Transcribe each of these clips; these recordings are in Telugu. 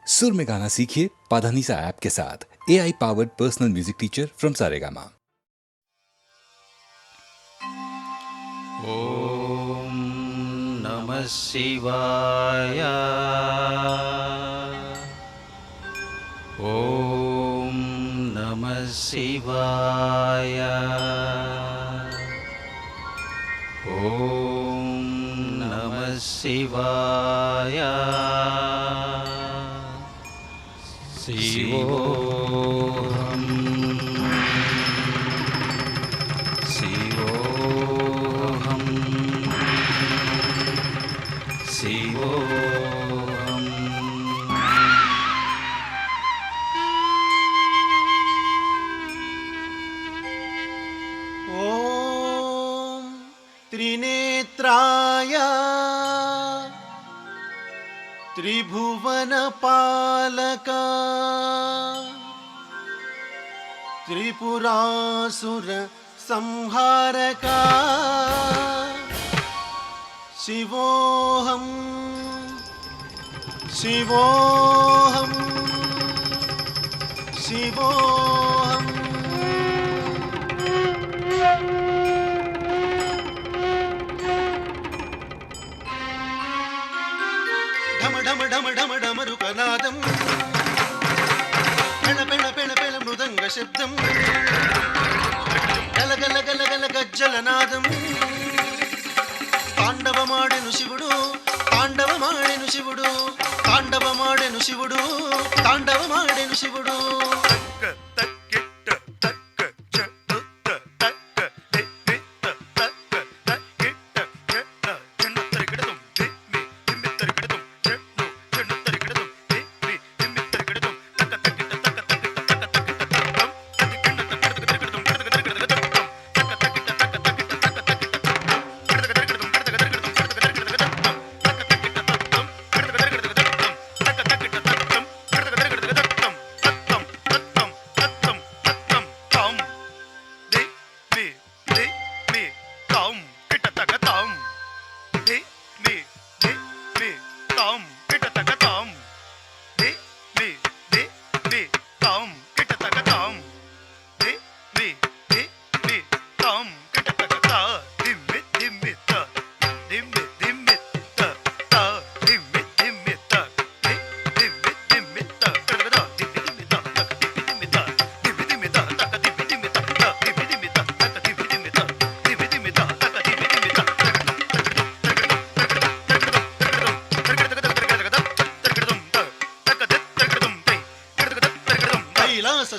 सुर में गाना सीखिए पाधानीसा ऐप के साथ। AI powered personal music teacher from Saregama. ओम नमः शिवाय। ओम नमः शिवाय। ओम नमः शिवाय। शिवोऽहं शिवोऽहं शिवोऽहम्। ॐ त्रिनेत्राय त्रिभुवनपालका त्रिपुरासुर संहारका शिवोऽहं शिवोऽहं शिवोऽहम्। ఢమ ఢమ ఢమ ఢమ ఢమరుకనాదం పెణ పెణ పెణ పెణ మృదంగ శబ్దం గల గల గల గల గజ్జలనాదం. తాండవమాడెను శివుడు తాండవమాడెను శివుడు తాండవమాడెను శివుడు తాండవమాడెను శివుడు.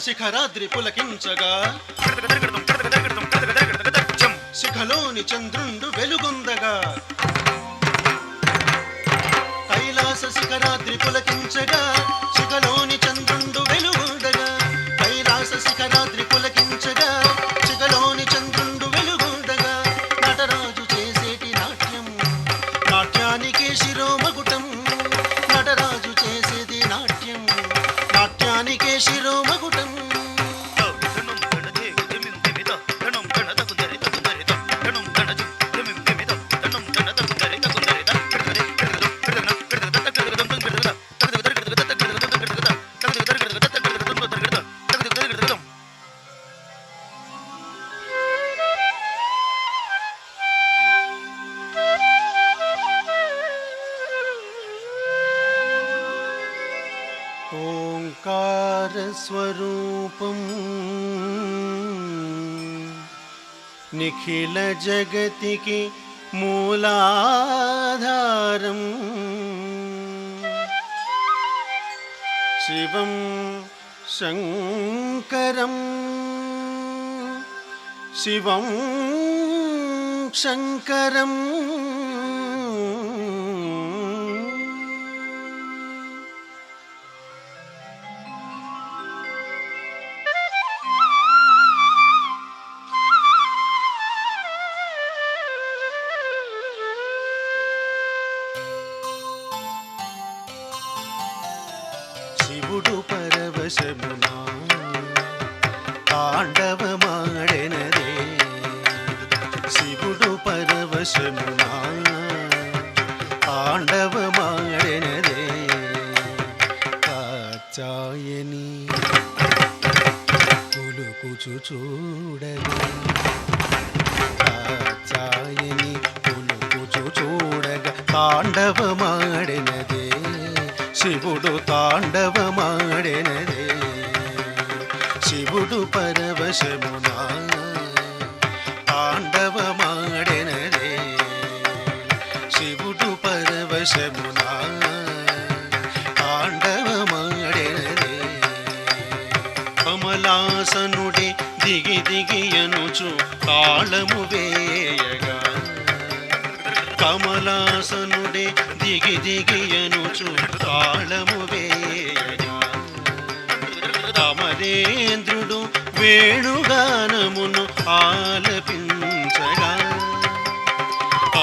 శిఖరాద్రి పులకించగా శిఖలోని చంద్రుండు వెలుగొందగా. కైలాస శిఖరాద్రి పులకించగా శిఖలోని చంద్రుండు వెలుగొందగా. కైలాస శిఖరాద్రి పులకించగా శిఖలోని చంద్రుండు వెలుగొందగా. నటరాజు చేసేటి నాట్యం నాట్యానికి శిరోమగుటం. నటరాజు చేసేది నాట్యం నాట్యానికే శిరోమగుటం. ఓంకారస్వరూపం నిఖిల జగతికి మూలాధారం. శివం శంకరం శివం శంకరం. శివుడు పరవశమునా తాండవమాడెనదే. శివుడు పరవశమునా తాండవమాడెనదే. చాయని పులుకుచు చూడగా చాయని పులుకుచు చూడగా తాండవమాడినదే శివుడు తాండవమాడినదే శివుడు పరవశమునా తాండవమాడినదే శివుడు పరవశమునా తాండవమాడినదే కమలాసనుడే దిగి దిగియనుచు తాళము వేయగా కమలాసనుడే దిగి దిగియనుచు తాళము వేయగా అమరేంద్రుడు వేణుగానమును ఆలపించగా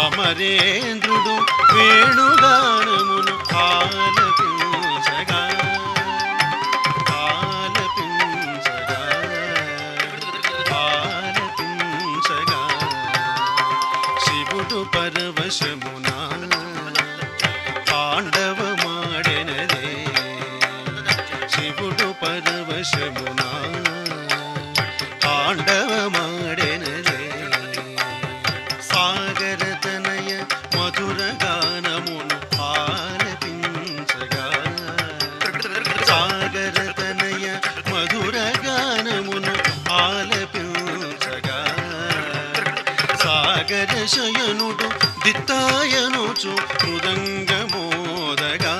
అమరేంద్రుడు వేణుగానమును ఆలపించగా ఆలపించగా ఆలపించగా శివుడు పరవశమునా తాండవమాడెనదే శివుడు పరవశమునా తాండవమాడెనదే సాగరతనయ మధుర గానమును ఆలపించగా సాగరతనయ మధుర గానమును ఆలపించగా సాగర శయనుడు దిత్తాయనుచు మృదంగమోదగా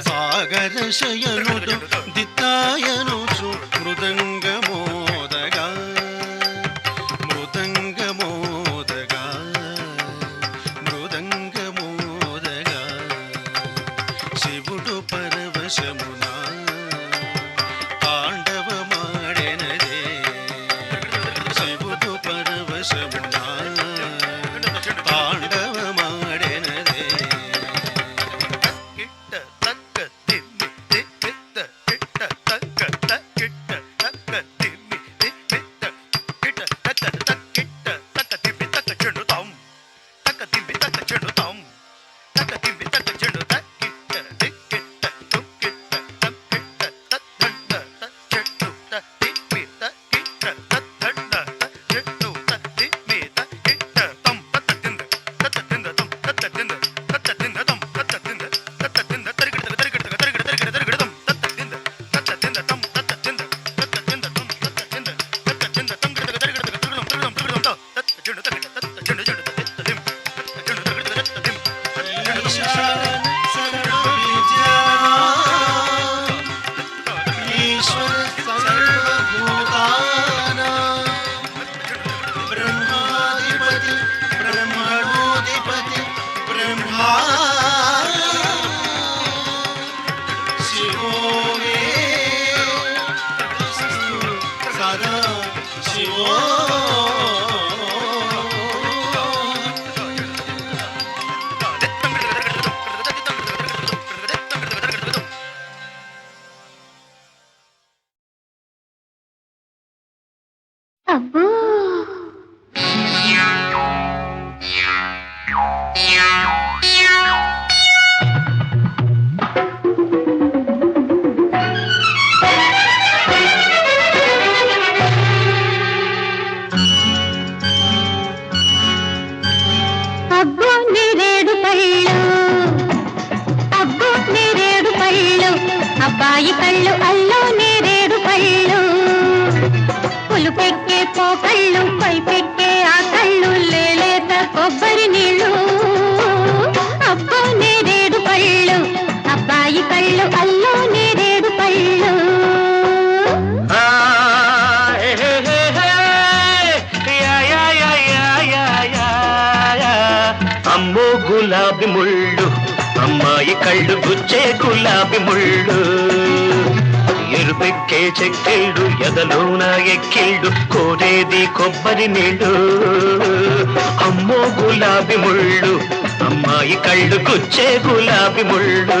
సాగర శయనుడు దిత్తాయనుచు మృదంగమోదగా మృదంగమోదగా మృదంగమోదగా శివుడు పరవశమునా తాండవమాడెనదే శివుడు పరవశమునా తాండవమాడెనదే అబ్బో అబ్బో నేరేడు పళ్ళు అబ్బో నేరేడు పళ్ళు అబ్బాయి కళ్ళు అల్లో నేరేడు పళ్ళు పులుపెక్కే పోకళ్ళు పైపెక్కే ఆ కళ్ళు లేలేత కొబ్బరి నీళ్ళు అబ్బో నేరేడు పళ్ళు అబ్బాయి కళ్ళు అల్లో నేరేడు పళ్ళు అమ్మో గులాబీ ముళ్ళు అమ్మాయి కళ్ళు గుచ్చే గులాబీ ముళ్ళు ఎరుపెక్కే చెక్కిళ్ళు ఎదలోన ఎక్కిళ్ళు కోరేది కొబ్బరి నీళ్ళు అమ్మో గులాబీ ముళ్ళు అమ్మాయి కళ్ళు గుచ్చే గులాబీ ముళ్ళు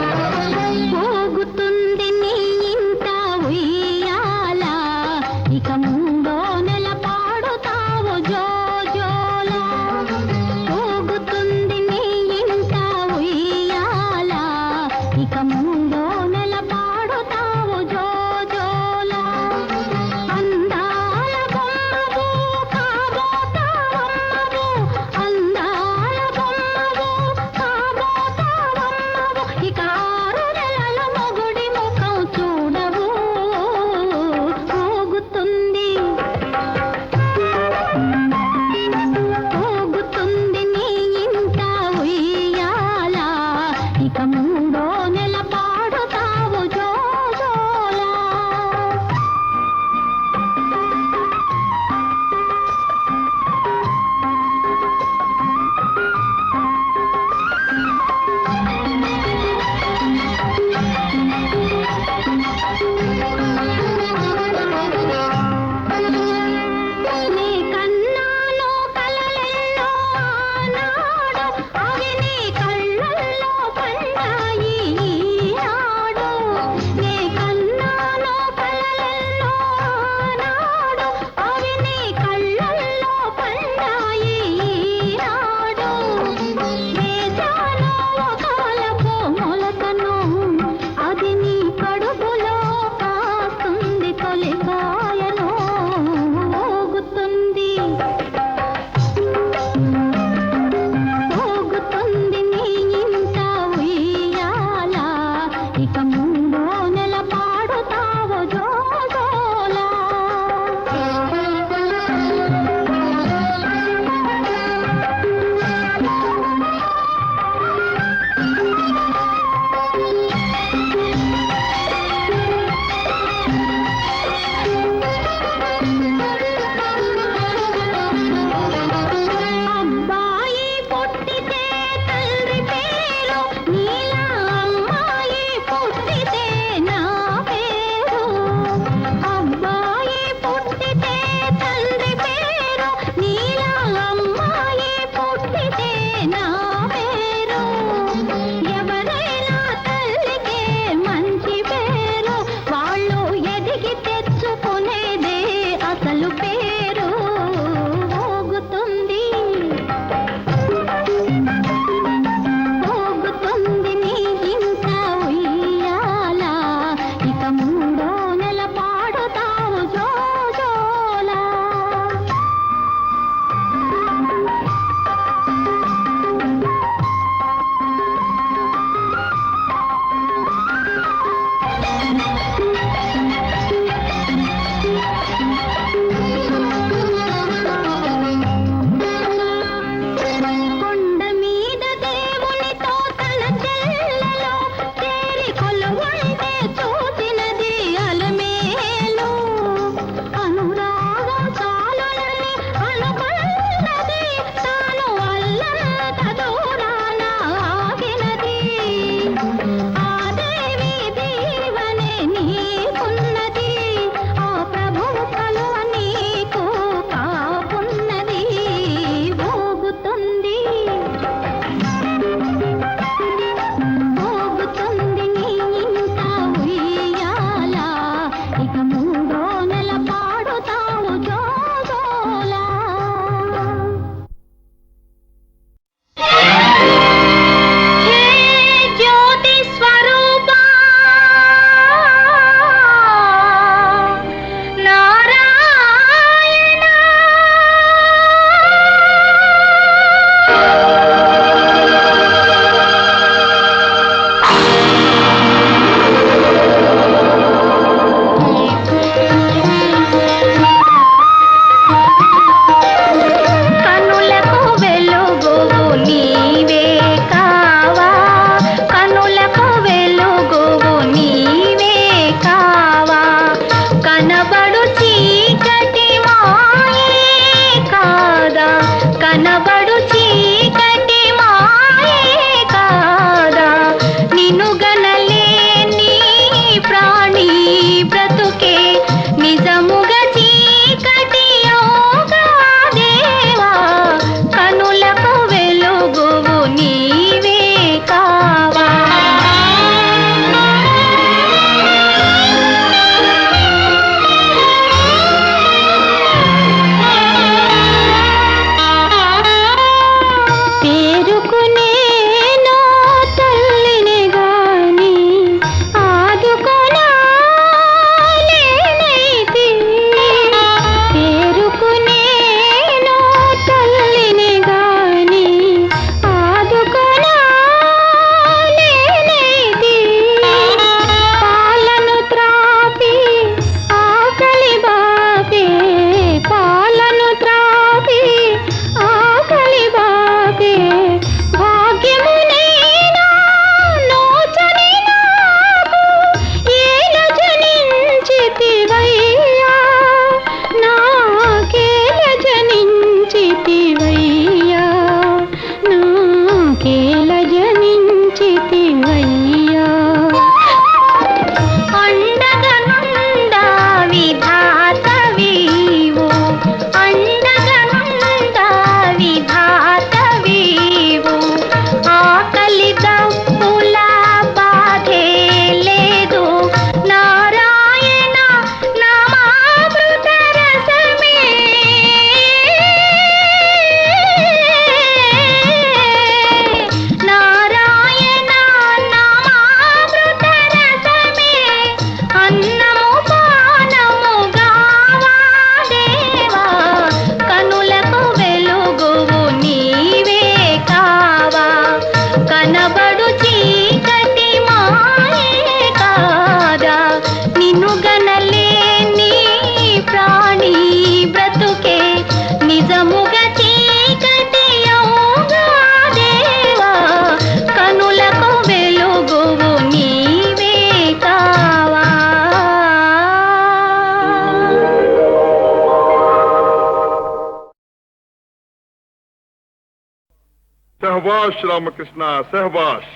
సహబాష్ రామకృష్ణ, సహబాష్.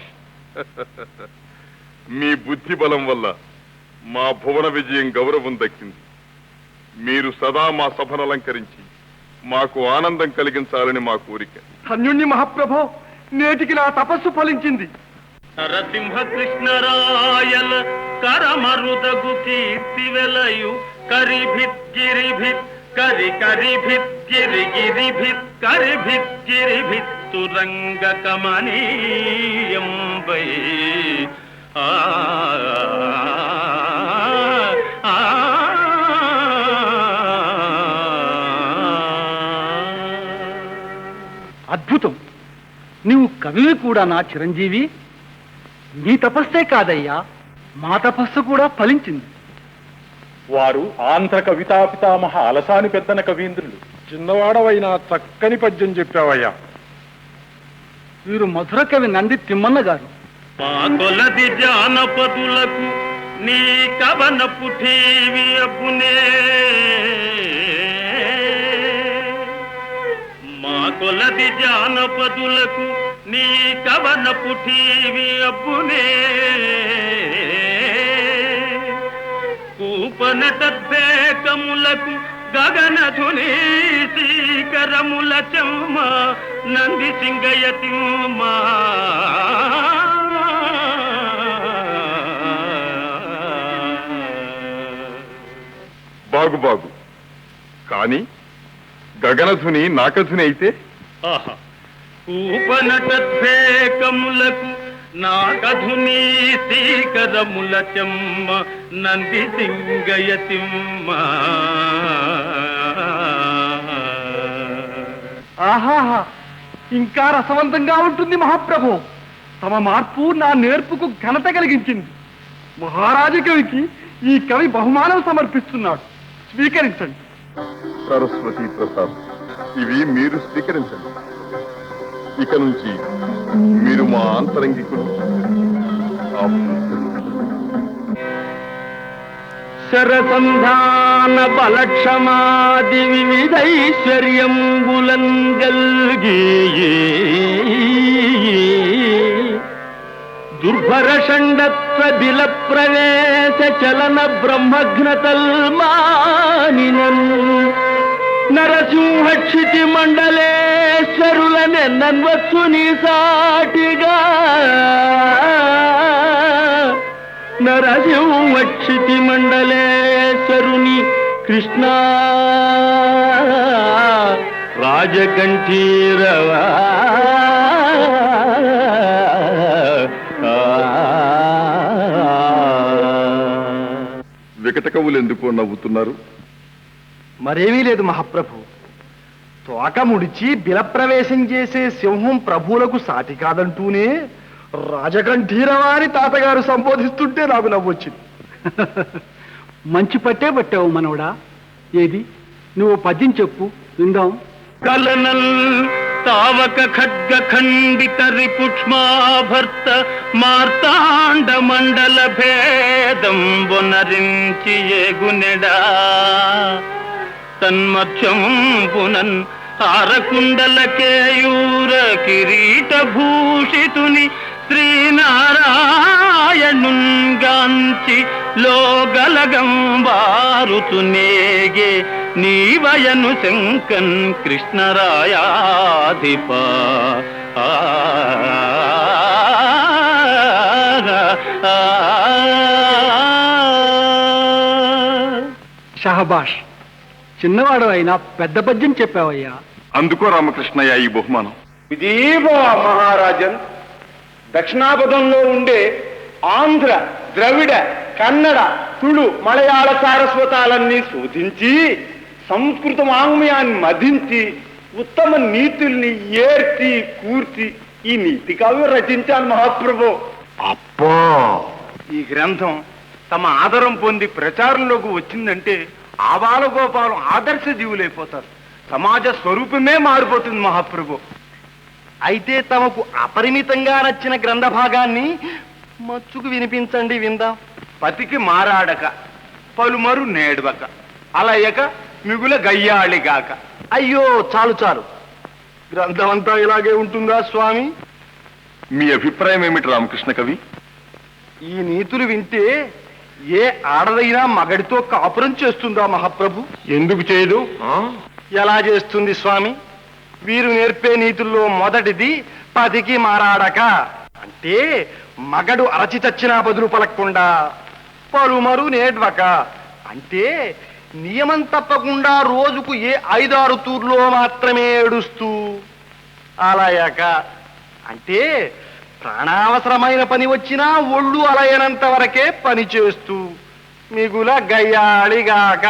మీ బుద్ధి బలం వల్ల మా భువన విజయం గౌరవం దక్కింది. మీరు సదా మా సభను అలంకరించి మాకు ఆనందం కలిగించాలని మా కోరిక. ధన్యుణ్ణి మహాప్రభో, నేటికి నా తపస్సు ఫలించింది. నరసింహ కృష్ణరాయల కరమరుదగు కీర్తి వెలయు కరిభిత్ గిరిభిత్ కరి కరిభిత్ గిరి గిరిభిత్ కరిభిత్ గిరిభిత్ తురంగ కమనీయంబై అద్భుతం! నీవు కవివి కూడా నా చిరంజీవి. నీ తపస్సే కాదయ్యా, మా తపస్సు కూడా ఫలించింది. వారు ఆంధ్ర కవితా పితామహ అలసాని పెద్దన కవీంద్రులు. చిన్నవాడవైనా చక్కని పద్యం చెప్పావయ్యా. వీరు మధుర కవి నంది తిమ్మన్న గారు. మా కొలది జానపదులకు నీ కవన పుఠీవి అబ్బునే, మా కొలది జానపదులకు నీ కవన పుఠీవి అబ్బునే, కూపనటద్వేకములకు గగనధుని శీకరముల చెమ్మ నంది సింగయతిమ్మా. బాగు బాగు, కానీ గగనధుని నాకధుని అయితే కూపనటద్వేకములకు నాకధుని శీకరముల చెమ్మ నంది సింగయతిమ్మ. ఆహాహా, ఇంకా రసవంతంగా ఉంటుంది మహాప్రభు. తమ మార్పు నా నేర్పుకు ఘనత కలిగించింది. మహారాజు కవికి ఈ కవి బహుమానం సమర్పిస్తున్నాడు, స్వీకరించండి. సరస్వతి ప్రసాద్, ఇవి మీరు స్వీకరించండి. ఇక నుంచి మీరు మా ఆంతరంగికులు. శరసంధాన బలక్షమాది వివిధైశ్వర్యంబులన్ గల్గి దుర్భర షండత్వ బిల ప్రవేశ చలన బ్రహ్మఘ్నతల్మానినన్ నరసింహక్షితి మండలేశ్వరులనెన్నన్వచ్చు నీ సాటిగా. నరసింహక్షితి మండలేశ్వరుని కృష్ణ రాజకంఠీరవా. వికట కవులు ఎందుకో నవ్వుతున్నారు? మరేమీ లేదు మహాప్రభు. తోక ముడిచి బిలప్రవేశం చేసే సింహం ప్రభువులకు సాటి కాదంటూనే రాజకంఠీరవారి తాతగారు సంబోధిస్తుంటే నాకు నవ్వొచ్చింది. మంచి పట్టే పట్టావు మనవడా. ఏది నువ్వు పద్యం చెప్పు, విందాం. కలనల్ తావక ఖడ్గ ఖండిత రిపుక్ష్మాభర్త మార్తాండ మండల భేదం బొనరించి ఏగునెడా తన్మధ్యం పునన్ హారకుండల కేయూర కిరీట భూషితుని శ్రీనారాయణుంగాంచి లోగలగం వారుతునేగే నీవయను శంకన్ కృష్ణరాయాధిప. షహబాష్, చిన్నవాడు అయినా పెద్ద పద్యం చెప్పావయ్యా. అందుకో రామకృష్ణయ్య ఈ బహుమానం. ఇదేవో మహారాజన్, దక్షిణాపథంలో ఉండే ఆంధ్ర, ద్రవిడ, కన్నడ, తుళు, మలయాళ సారస్వతాలన్నీ శోధించి సంస్కృత వాంగ్మయాన్ని మధించి ఉత్తమ నీతుల్ని ఏర్చి కూర్చి ఈ నీతి కావ్యం రచించాను మహాప్రభు. అప్పో, ఈ గ్రంథం తమ ఆదరం పొంది ప్రచారంలోకి వచ్చిందంటే ఆబాలగోపాలం ఆదర్శ జీవులైపోతారు. సమాజ స్వరూపమే మారిపోతుంది మహాప్రభు. అయితే తమకు అపరిమితంగా నచ్చిన గ్రంథ భాగాన్ని మచ్చుకు వినిపించండి, విందాం. పతికి మారాడక పలుమరు నేడవక అలయక మిగుల గయ్యాళిగాక. అయ్యో చాలు చాలు, గ్రంథం అంతా ఇలాగే ఉంటుందా స్వామి? మీ అభిప్రాయం ఏమిటి రామకృష్ణ కవి? ఈ నీతులు వింటే ఏ ఆడదైనా మగడితో కాపురం చేస్తుందా మహాప్రభు? ఎందుకు చేయదు? ఎలా చేస్తుంది స్వామి? వీరు నేర్పే నీతుల్లో మొదటిది పతికి మారాడక, అంటే మగడు అరచి చచ్చినా బదులు పలక్కుండా పలుమరు నేడ్వక, అంటే నియమం తప్పకుండా రోజుకు ఏ 5-6 తూర్లో మాత్రమే ఏడుస్తూ అలయక, అంటే ప్రాణావసరమైన పని వచ్చినా ఒళ్ళు అలయనంత వరకే పని చేస్తూ మిగుల గయ్యాళిగాక.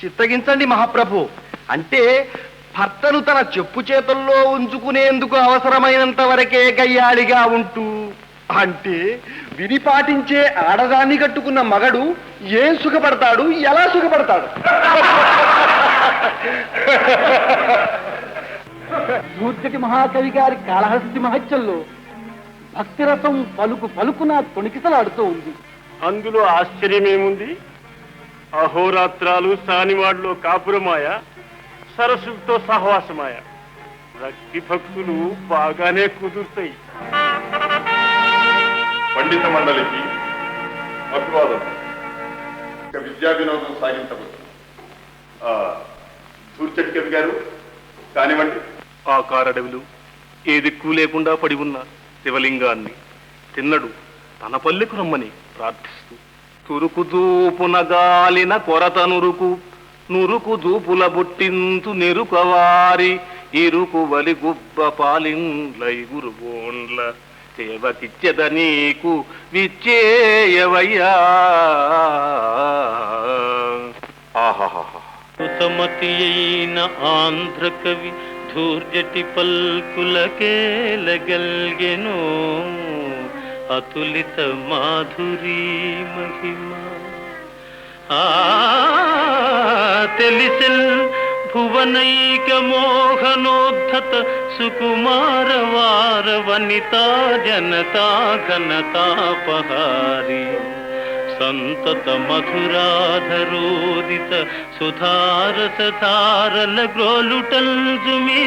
చిత్తగించండి మహాప్రభు, అంటే భర్తను తన చెప్పు చేతుల్లో ఉంచుకునేందుకు అవసరమైనంత వరకే గయ్యాళిగా ఉంటూ, అంటే విని పాటించే ఆడదాన్ని కట్టుకున్న మగడు ఏం సుఖపడతాడు, ఎలా సుఖపడతాడు? దూర్జటి మహాకవి గారి కాళహస్తి మహత్యంలో భక్తిరసం పలుకు పలుకున తొణికిసలాడుతూ ఉంది. అందులో ఆశ్చర్యమేముంది? అహోరాత్రాలు సానివాడలో కాపురమాయ, సరస్సుతో సహవాసమాయ. భక్తి భక్తులు బాగానే కుదురుతాయి. పండిత మండలికి అభివాదం. ఇక విద్యా వినోదం సాగించవచ్చు. దూర్చటి కవి గారు కానివ్వండి. ఆ కారడవిలు ఏ దిక్కు లేకుండా పడి ఉన్న శివలింగాన్ని తిన్నడు తన పల్లెకు రమ్మని ప్రార్థిస్తూ, తురుకు దూపునగాలిన కొరత నురుకు దూపుల బుట్టింతు నెరుకవారి ఇరుకు వలి గుబ్బ పాలిండ్లై గురుబోండ్ల సేవకిచ్చెద నీకు విచ్చేయవయ్యా. సుమతి అయిన ఆంధ్ర కవి ధూర్జటి పల్కులకేలగల్గెను అతులిత మాధురీ మహిమ. తెలిసెల్ భువనైక మోహనోద్ధత సుకుమార వార వనితా జనతా ఘనతాపహారి సంతత మధురాధరోదిత సుధారస ధారల గ్రోలుటల్జుమీ.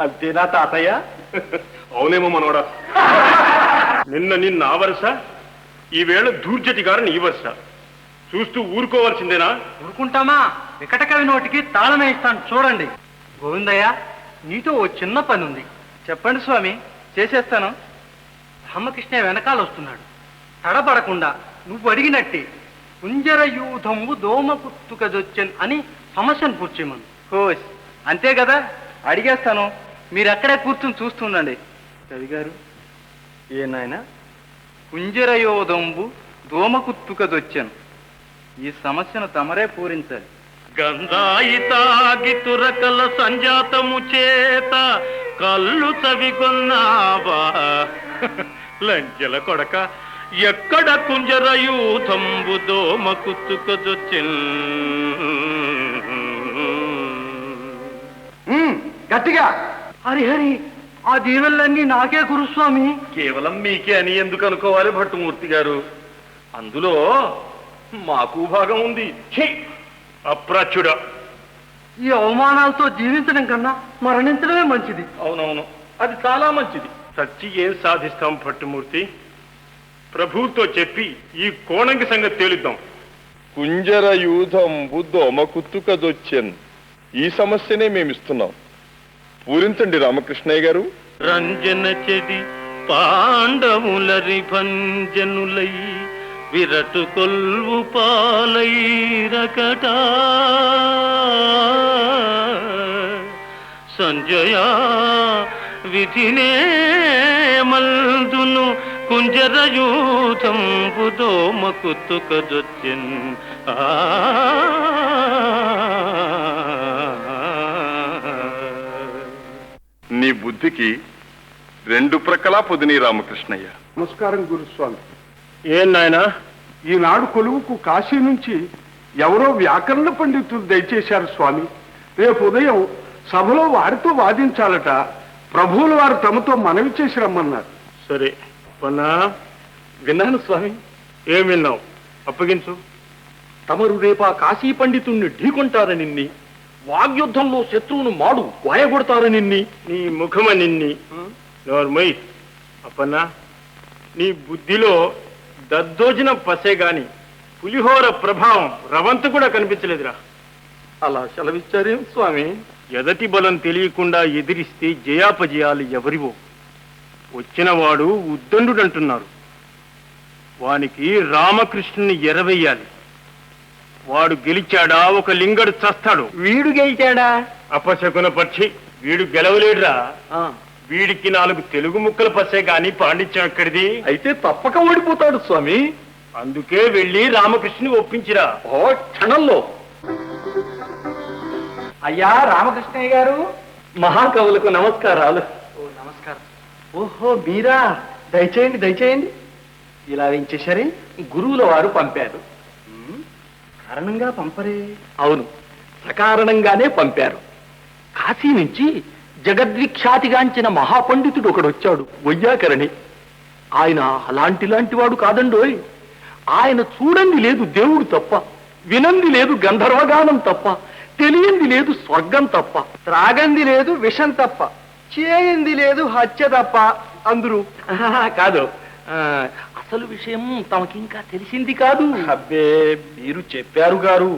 అంతేనా తాతయ్య? అవునేమో మనోడా. నిన్న ఆ వరుస, ఈవేళ దూర్జటి గారిని ఈ వరుస. చూస్తూ ఊరుకోవాల్సిందేనా? ఊరుకుంటామా? వికట కవి నోటికి తాళమే ఇస్తాను, చూడండి. గోవిందయ్య, నీతో ఓ చిన్న పని ఉంది. చెప్పండి స్వామి, చేసేస్తాను. రామకృష్ణ వెనకాల వస్తున్నాడు. తడబడకుండా నువ్వు అడిగినట్టే కుంజర యూధము దోమ కుత్తుకదొచ్చన్ అని సమస్యను పూర్చేమను. కోస్ అంతే కదా, అడిగేస్తాను. మీరు అక్కడే కూర్చుని చూస్తుండండి. కవి గారు, ఏ నాయన? కుంజరయోధంబు దోమ కుత్తుకదొచ్చను, ఈ సమస్యను తమరే పూరించాలి. గంధాయితాగితురకల సంజాతము చేత కళ్ళు చవికొన్నావా లంజల కొడక, ఎక్కడ కుంజరయూథంబు దోమ కుత్తుకదొచ్చెన్. గట్టిగా హరిహరి, ఆ దీవెనలన్నీ నాకే గురుస్వామి. కేవలం మీకే అని ఎందుకు అనుకోవాలి భట్టుమూర్తి గారు? అందులో మాకు భాగం ఉంది. అప్రాచ్యుడా, ఈ అవమానాలతో జీవించడం కన్నా మరణించడమే మంచిది. అవునవును, అది చాలా మంచిది. సచ్చి ఏం సాధిస్తాం భట్టుమూర్తి? ప్రభువుతో చెప్పి ఈ కోణంకి సంగతి తేలుద్దాం. కుంజర యూధంబు దోమ కుత్తుకదొచ్చెన్, ఈ సమస్యనే మేమిస్తున్నాం. పూరించండి రామకృష్ణయ్య గారు. రంజన చెడి పాండవులరి భంజనులై విరటు కొల్వు పాలైరకట సంజయా విధినే మల్దును కుంజరయూథంబు దోమ కుత్తుకదొచ్చెన్. నీ బుద్ధికి రెండు ప్రక్కలా పొదిని రామకృష్ణయ్య. నమస్కారం గురుస్వామి. ఏం నాయనా, ఈనాడు కొలువుకు కాశీ నుంచి ఎవరో వ్యాకరణ పండితులు దయచేశారు స్వామి. రేపు ఉదయం సభలో వారితో వాదించాలట. ప్రభువుల వారు తమతో మనవి చేసి రమ్మన్నారు. సరే పన్నా, విన్నాను స్వామి. ఏం విన్నావు? అప్పగించు. తమరు రేపా కాశీ పండితుణ్ణి ఢీకొంటారని వాగ్యుద్ధంలో శత్రువును మాడు వాయగొడతారు నిన్ని. నీ ముఖమ నిన్ని నోర్మయ్ అప్పన్నా, నీ బుద్ధిలో దద్దోజన పసే గాని పులిహోర ప్రభావం రవంతు కూడా కనిపించలేదురా. అలా సెలవిచ్చారేం స్వామి? ఎదటి బలం తెలియకుండా ఎదిరిస్తే జయాపజయాలు ఎవరివో. వచ్చినవాడు ఉద్దండుడంటున్నారు. వానికి రామకృష్ణుని ఎరవేయాలి. వాడు గెలిచాడా ఒక లింగడు చస్తాడు. వీడు గెలిచాడా? అపశకున పక్షి, వీడు గెలవలేడురా. వీడికి 4 తెలుగు ముక్కల పసే గాని పాండిత్యం ఎక్కడిది? అయితే తప్పక ఓడిపోతాడు స్వామి. అందుకే వెళ్ళి రామకృష్ణుని ఒప్పించిరా. ఓ క్షణంలో. అయ్యా రామకృష్ణయ్య గారు. మహాకవులకు నమస్కారాలు. ఓ నమస్కారం. ఓహో మీరా, దయచేయండి దయచేయండి. ఇలా వేయించేసరి గురువుల వారు పంపారు. కారణంగా పంపరే? అవును, సకారణంగానే పంపారు. కాశీ నుంచి జగద్విఖ్యాతిగాంచిన మహాపండితుడు ఒకడొచ్చాడు, వయ్యాకరణి. ఆయన అలాంటి వాడు కాదండోయ్. ఆయన చూడండి లేదు దేవుడు తప్ప, వినంది లేదు గంధర్వగానం తప్ప, తెలియంది లేదు స్వర్గం తప్ప, త్రాగంది లేదు విషం తప్ప, చేయింది లేదు హత్య తప్ప అందరూ. కాదు, అసలు విషయం తమకింకా తెలిసింది కాదు. అబ్బే, మీరు చెప్పారు గారు.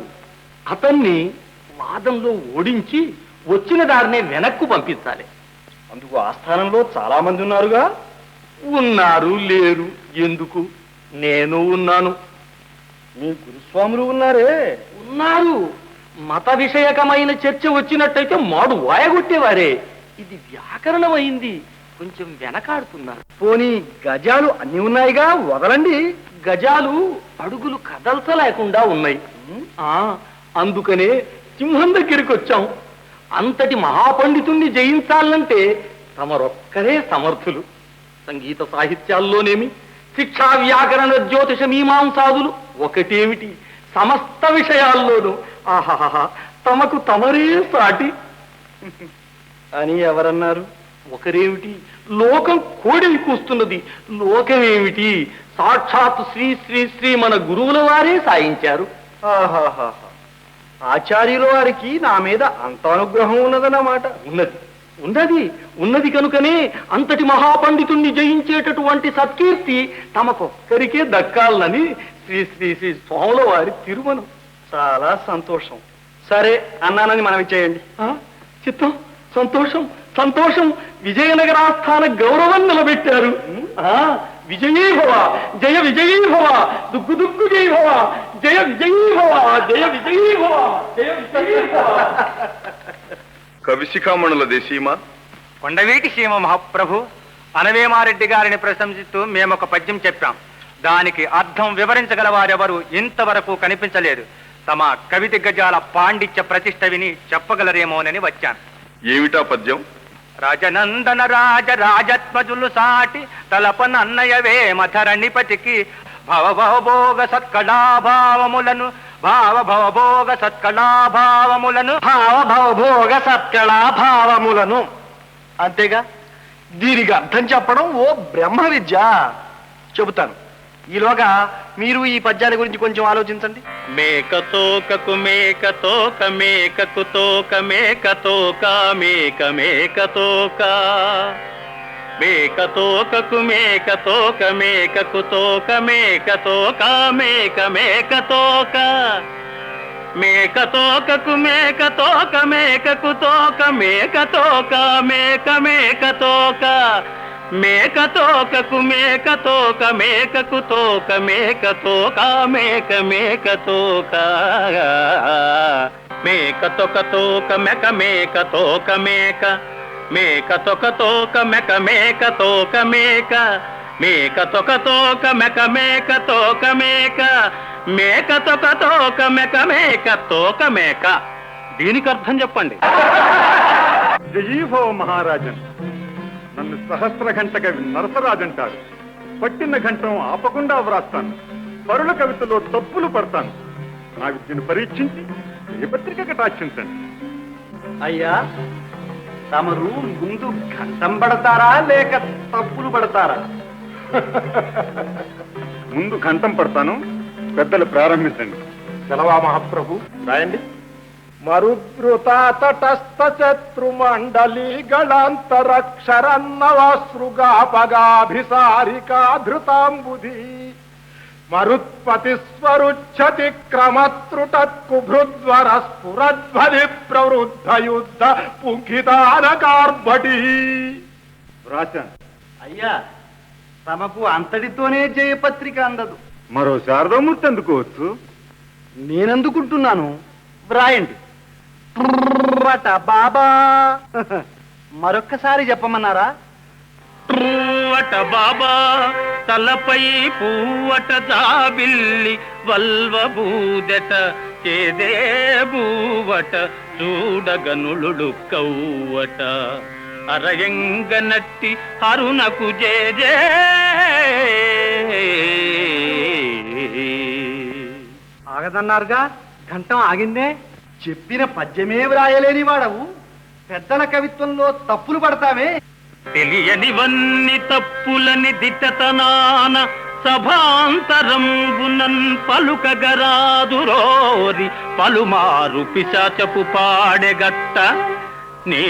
అతన్ని వాదంలో ఓడించి వచ్చిన దారినే వెనక్కు పంపించాలి. అందుకు ఆస్థానంలో చాలా మంది ఉన్నారుగా. ఉన్నారు లేరు ఎందుకు? నేను ఉన్నాను. మీ గురుస్వాములు ఉన్నారే? ఉన్నారు. మత విషయకమైన చర్చ వచ్చినట్టయితే మాడు వాయగొట్టేవారే. ఇది వ్యాకరణమైంది, కొంచెం వెనకాడుతున్నారు. పోనీ గజాలు అన్ని ఉన్నాయిగా, వదలండి. గజాలు అడుగులు కదల్చలేకుండా ఉన్నాయి. అందుకనే సింహం దగ్గరికి వచ్చాం. అంతటి మహాపండితుణ్ణి జయించాలంటే తమరొక్కరే సమర్థులు. సంగీత సాహిత్యాల్లోనేమి, శిక్షా వ్యాకరణ జ్యోతిష మీమాంసాదులు ఒకటేమిటి, సమస్త విషయాల్లోనూ ఆహాహా తమకు తమరే సాటి అని ఎవరన్నారు? ఒకరేమిటి, లోకం కోడిని కూస్తున్నది. లోకమేమిటి, సాక్షాత్ శ్రీ శ్రీ శ్రీ మన గురువుల వారే సాయించారు. ఆహాహా, ఆచార్యుల వారికి నా మీద అంత అనుగ్రహం ఉన్నదన్నమాట. ఉన్నది కనుకనే అంతటి మహాపండితుణ్ణి జయించేటటువంటి సత్కీర్తి తమకొక్కరికే దక్కాలని శ్రీ శ్రీ శ్రీ స్వాముల వారి తిరుమలం. చాలా సంతోషం. సరే అన్నానని మనం ఇచ్చేయండి. చిత్తం, సంతోషం సంతోషం. విజయనగరాస్థాన గౌరవం నిలబెట్టారు. విజయీ భవ, జయ విజయీ భవ, దుగ్గు దుగ్గు జయ భవ, జయ విజయీ భవ, జయ విజయీ భవ, జయ విజయీ భవ. కవిశిఖామణుల దేశీమా, కొండవీటి సీమ మహాప్రభు, అనవేమారెడ్డి గారిని ప్రశంసిస్తూ మేమొక పద్యం చెప్పాం. దానికి అర్థం వివరించగల వారెవరు ఇంతవరకు కనిపించలేదు. తమ కవి దిగ్గజాల పాండిత్య ప్రతిష్ట విని చెప్పగలరేమోనని వచ్చాను. ఏమిటా పద్యం? రాజనందన రాజత్మజులు సాటి తలపనన్నయవే మధరణిపతికి భవభవభోగ సత్కళాభావములను భావభవభోగ సత్కళాభావములను భావభవభోగ సత్కళాభావములను. అంతేగా, దీనికి అర్థం చెప్పడం ఓ బ్రహ్మ విద్య. చెబుతాను. ఈలోగా మీరు ఈ పద్యాల గురించి కొంచెం ఆలోచించండి. మేకతోకకు మేకతోక మేకకు తోక మేకతోక మేక మేకతోక మేకతోకకు మేకతోక మేకకు తోక మేకతోక మేక మేకతోక మేకతోకకు మేకతోక మేకకు తోక మేకతోక మేక మేకతోక మేకతోకకు మేకతోక మేకకు తోక మేకతోక మేక మేకతోక మేకతోక తోక మెక మేకతోక మేక మేకతోక తోక మెక మేకతోక మేక మేకతోక తోక మెక మేకతోక మేక మేకతోక తోక మెక మేకతోక మేక. దీనికి అర్థం చెప్పండి. జయీభవ మహారాజన్. నన్ను సహస్ర గంట కవి నరసరాజంటారు. పట్టిన గంటం ఆపకుండా వ్రాస్తాను. పరుల కవితలో తప్పులు పడతాను. నా విద్యను పరీక్షించి ఏ పత్రిక కటాక్షించండి. అయ్యా, తమరు ముందు గంటం పడతారా లేక తప్పులు పడతారా? ముందు ఘంటం పడతాను. పెద్దలు ప్రారంభించండి. సెలవా మహాప్రభు. రాయండి. మరుద్రుత తటస్థ శత్రుమండలీగళాంతరక్షరన్నవసృగాపగాభిసారికా ధృతాంబుధి మరుత్పతి స్వరుచ్చతి క్రమత్రుటత్కుభృద్వర స్ఫురధ్వని ప్రవృద్ధ యుద్ధ పుంఖితానకార్భటి. వ్రాశాను. అయ్యా, తమకు అంతటితోనే జయపత్రిక అందదు. మరో శారదామూర్తి అందుకోవచ్చు. నేనందుకుంటున్నాను, వ్రాయండి. బాబా మరొక్కసారి చెప్పమన్నారా? పువ్వట బాబా తలపై పువ్వట జాబిల్లి వల్వ బూదట చేదే బూవట చూడగనులు కవ్వట అరయంగనట్టి అరుణకు జేజే. ఆగదన్నారుగా, ఘంటం ఆగిందే. చెప్పిన పద్యమే వ్రాయలేని వాడవు, పెద్దల కవిత్వంలో తప్పులు పడతావే. తెలియనివన్నీ తప్పులని దిట్టతనాన సభాంతరంబునన్ పలుకగరాదురోరి పలుమారు పిశాచపు పాడెగట్ట నీ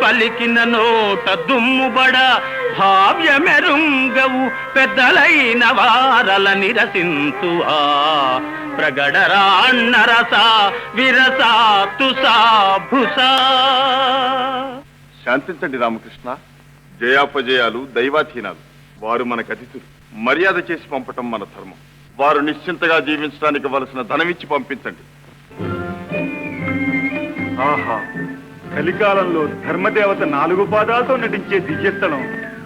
పలికిన నోట దుమ్ముబడ భావ్యమెరుంగవు పెద్దలైన వారల నిరసింతువా ప్రగడరాన్నరసా విరసా తుసా భుసా. శాంతించండి రామకృష్ణ. జయాపజయాలు దైవాధీనాలు. వారు మనకు అతిథులు. మర్యాద చేసి పంపటం మన ధర్మం. వారు నిశ్చింతగా జీవించడానికి వలసిన ధనమిచ్చి పంపించండి. ఆహా, కలికాలంలో ధర్మదేవత 4 పాదాలతో నటించే దివ్యస్థలం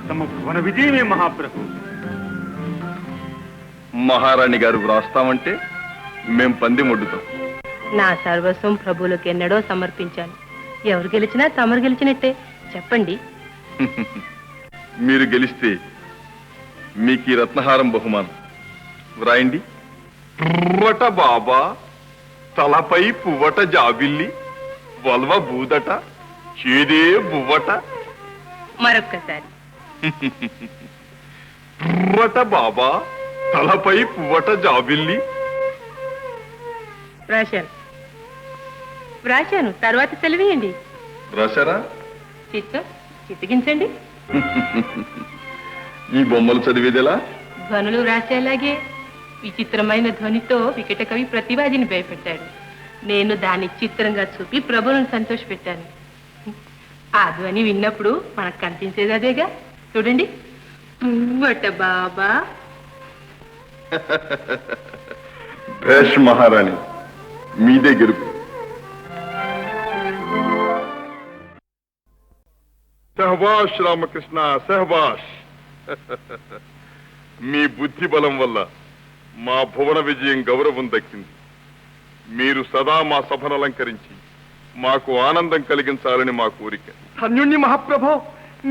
తమ భువన విజయమే మహాప్రభు. మహారాణి గారు వ్రాస్తామంటే మేం పంది మొడ్డుతాం. నా సర్వస్వం ప్రభువులకు ఎన్నడో సమర్పించాను. ఎవరు గెలిచినా తమరు గెలిచినట్టే. చెప్పండి. మీరు గెలిస్తే మీకు ఈ రత్నహారం బహుమానం. వ్రాయండి. పువ్వట బాబా తలపై పువ్వట జాబిల్లి వల్వ బూదట చేదే బువ్వట. మరొక్కసారి. పువ్వట బాబా తలపై పువ్వట జాబిల్లి. వ్రాశాను. తర్వాత సెలవేయండి. రాశారా? చిత్తగించండి. ఈ బొమ్మలు చదివేదెలా? ధ్వనులు రాసేలాగే. విచిత్రమైన ధ్వనితో వికట కవి ప్రతివాదిని భయపెట్టాడు. నేను దాన్ని చిత్రంగా చూపి ప్రభువులను సంతోషపెట్టాను. ఆ ధ్వని విన్నప్పుడు మనకు కనిపించేది అదేగా. చూడండి. పువ్వట బాబా. భేష్ మహారాణి, మీదే గెలుపు. సహబాష్ రామకృష్ణ, సహబాష్. మీ బుద్ధి బలం వల్ల మా భువన విజయం గౌరవం దక్కింది. మీరు సదా మా సభను అలంకరించి మాకు ఆనందం కలిగించాలని మా కోరిక. ధన్యుణ్ణి మహాప్రభో,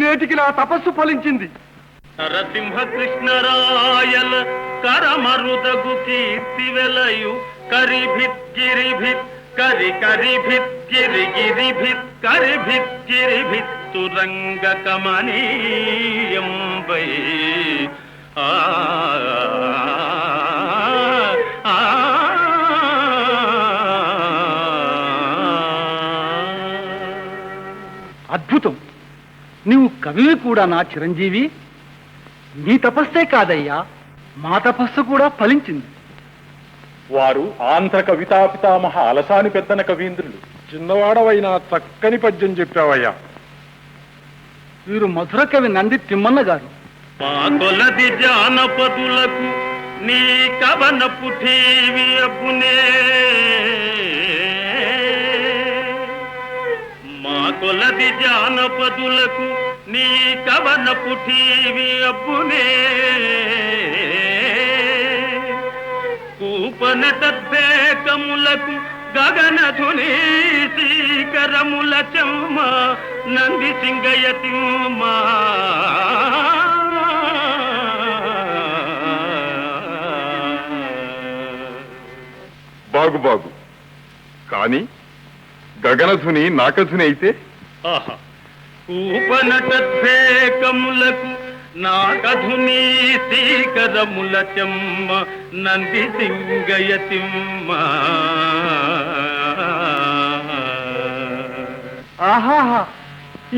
నేటికి నా తపస్సు ఫలించింది. నరసింహ కృష్ణరాయల కరమరుదగు కీర్తి వెలయు కరిభిత్ గిరిభిత్ కరి కరిభిత్ గిరి గిరిభిత్ కరిభిత్ గిరిభిత్ తురంగ కమనీయం వై. అద్భుతం. నీవు కవివి కూడా నా చిరంజీవి. నీ తపస్సే కాదయ్యా, మా తపస్సు కూడా ఫలించింది. వారు ఆంధ్ర కవితా పితామహ అలసాని పెద్దన కవీంద్రులు. చిన్నవాడవైనా చక్కని పద్యం చెప్పావయ్యా. వీరు మధుర కవి నంది తిమ్మన్న గారు. మా కొలది జానపదులకు నీ కవన పుఠీవి అబ్బునే. మా కొలది జానపదులకు నీ కవన పుఠీవి అబ్బునే. కూపనటద్వేకములకు గగనధుని శీకరముల చెమ్మ నంది సింగయతిమ్మా. బాగు బాగు. కానీ గగనధుని నాకధుని అయితే? కూపనటద్వేకములకు నాకధుని శీకరముల చెమ్మ నంది సింగయతిమ్మా. ఆహాహా,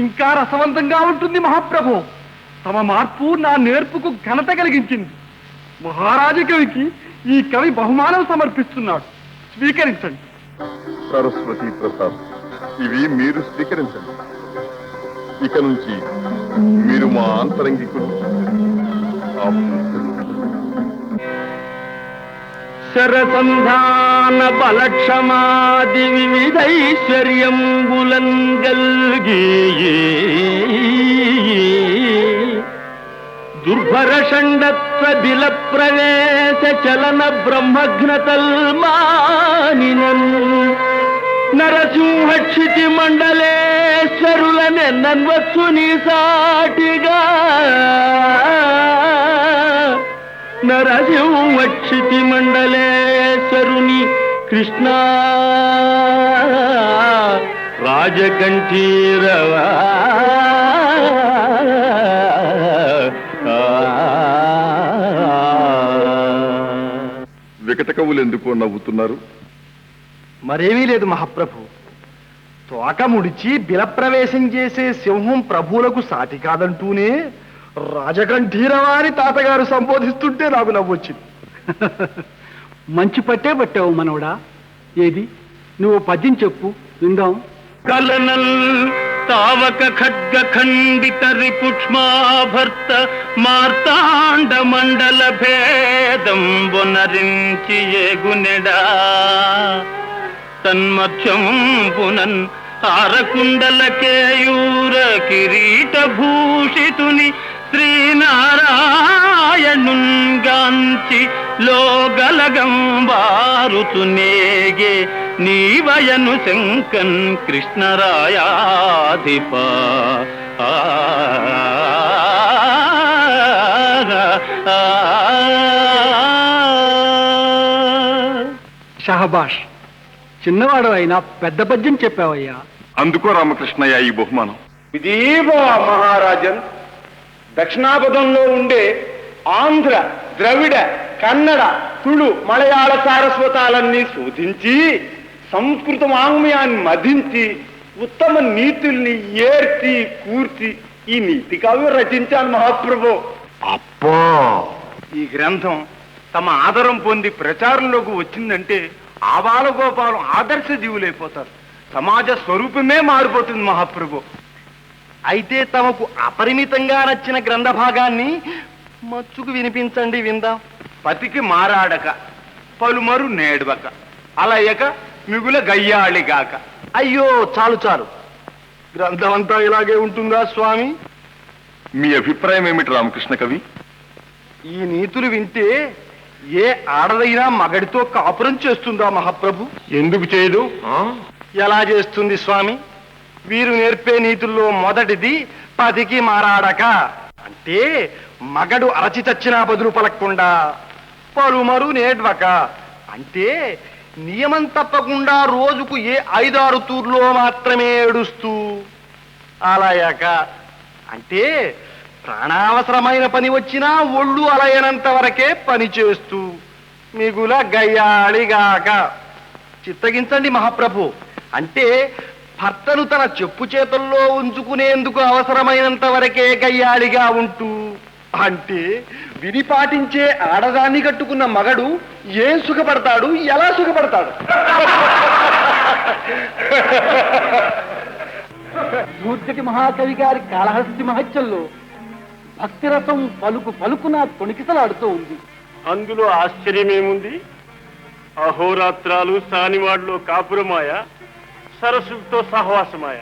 ఇంకా రసవంతంగా ఉంటుంది మహాప్రభు. తమ మార్పు నా నేర్పుకు ఘనత కలిగించింది. మహారాజు కవికి ఈ కవి బహుమానం సమర్పిస్తున్నాడు, స్వీకరించండి. సరస్వతి ప్రసాద్, ఇవి మీరు స్వీకరించండి. ఇక నుంచి మీరు మా ఆంతరంగికులు. శరసంధాన బలక్షమాది వివిధైశ్వర్యంబులన్ గల్గి దుర్భర షండత్వ బిల ప్రవేశ చలన బ్రహ్మఘ్నతల్మానినన్ నరసింహక్షితి మండలేశ్వరులనెన్నన్వచ్చు నీ సాటిగా నరసింహక్షితి మండలేశ్వరుని కృష్ణ రాజకంఠీరవా వికట కవులు ఎందుకో నవ్వుతున్నారు? మరేమీ లేదు మహాప్రభు. తోక ముడిచి బిలప్రవేశం చేసే సింహం ప్రభువులకు సాటి కాదంటూనే రాజకంఠీరవారి తాతగారు సంబోధిస్తుంటే నాకు నవ్వొచ్చింది. మంచి పట్టే పట్టావు మనవడా. ఏది నువ్వు పద్యం చెప్పు, విందాం. కలనల్ తావక ఖడ్గ ఖండిత రిపుక్ష్మాభర్త మార్తాండ మండల భేదం బొనరించి ఏగునెడా తన్మధ్యం పునన్ తారకుండల కేయూర కిరీట భూషితుని శ్రీనారాయణుంగాంచి లోగలగం వారుతునేగే నీవయను శంకన్ కృష్ణరాయాధిప షహబాష్, చిన్నవాడు అయినా పెద్ద పద్యం చెప్పావయ్యా. అందుకో రామకృష్ణయ్య ఈ బహుమానం. ఇదేవో మహారాజన్, దక్షిణాపథంలో ఉండే ఆంధ్ర, ద్రవిడ, కన్నడ, తుళు, మలయాళ సారస్వతాలన్నీ శోధించి సంస్కృత వాంగ్మయాన్ని మదించి ఉత్తమ నీతుల్ని ఏర్చి కూర్చి ఈ నీతి కావ్యం రచించాను మహాప్రభు. అప్పో, ఈ గ్రంథం తమ ఆదరం పొంది ప్రచారంలోకి వచ్చిందంటే ఆబాలగోపాలం ఆదర్శ జీవులైపోతారు. సమాజ స్వరూపమే మారిపోతుంది మహాప్రభు. అయితే తమకు అపరిమితంగా నచ్చిన గ్రంథ భాగాన్ని మచ్చుకు వినిపించండి, విందాం. పతికి మారాడక పలుమరు నేడవక అలయక మిగుల గయ్యాళిగాక. అయ్యో చాలు చాలు, గ్రంథం అంతా ఇలాగే ఉంటుందా స్వామి? మీ అభిప్రాయం ఏమిటి రామకృష్ణ కవి? ఈ నీతులు వింటే ఏ ఆడదైనా మగడితో కాపురం చేస్తుందా మహాప్రభు? ఎందుకు చేయదు? ఎలా చేస్తుంది స్వామి? వీరు నేర్పే నీతుల్లో మొదటిది పతికి మారాడక అంటే మగడు అరచి చచ్చినా బదులు పలకకుండా, పలుమరు నేడ్వక అంటే నియమం తప్పకుండా రోజుకు ఏ 5-6 తూర్లో మాత్రమే ఏడుస్తూ, అలయక అంటే ప్రాణావసరమైన పని వచ్చినా ఒళ్ళు అలయనంత వరకే పని చేస్తూ, మిగుల గయ్యాళిగాక. చిత్తగించండి మహాప్రభు, అంటే భర్తను తన చెప్పు చేతుల్లో ఉంచుకునేందుకు అవసరమైనంత వరకే గయ్యాళిగా ఉంటూ, అంటే విని పాటించే ఆడదాన్ని కట్టుకున్న మగడు ఏం సుఖపడతాడు, ఎలా సుఖపడతాడు? దూర్జటి మహాకవి గారి కాళహస్తి మహత్యంలో భక్తిరసం పలుకు పలుకున తొణికిసలాడుతూ ఉంది. అందులో ఆశ్చర్యమేముంది? అహోరాత్రాలు సానివాడలో కాపురమాయ, సరస్సుతో సహవాసమాయ.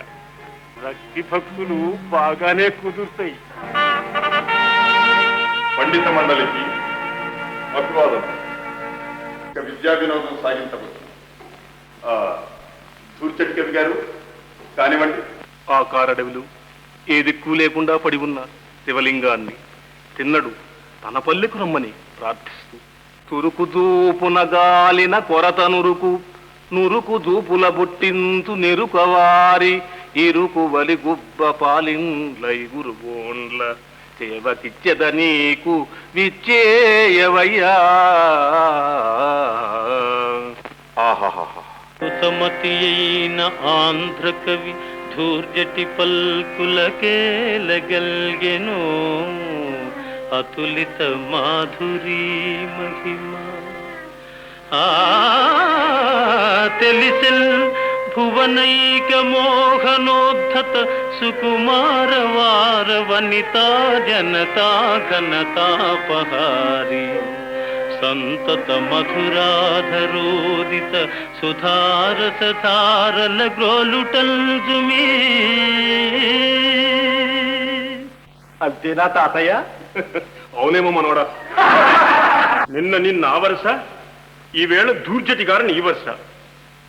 భక్తి భక్తులు బాగానే కుదురుతాయి. పండిత మండలికి అభివాదం. ఇక విద్యా వినోదం సాగించవచ్చు. దూర్చటి కవి గారు కానివ్వండి. ఆ కారడవిలు ఏ దిక్కు లేకుండా పడి ఉన్న శివలింగాన్ని తిన్నడు తన పల్లెకు రమ్మని ప్రార్థిస్తూ, తురుకు దూపున గాలిన కొరత నురుకు నురుకు దూపుల బొట్టింతు నెరుకవారి ఇరుకు వలి గుబ్బ పాలిండ్లైగురు గోండ్ల సేవకిచ్చద నీకు విచ్చేయవయ్యా. సుమతి అయిన ఆంధ్ర కవి ధూర్జటి పల్కులకేలగల్గెను అతులిత మాధురీ మహిమ తెలిసెల్ భువనైక మోహనోద్ధత సుకుమారవార వనితా జనతా ఘనతాపహారి సంతత మధురాధరోదిత సుధారసధారల గ్రోలుటల్జుమీ. అంతేనా తాతయ్య? అవునేమో మనవడా. నిన్న ఆ వరుస, ఈవేళ ధూర్జటి గారిని ఈ వరుస.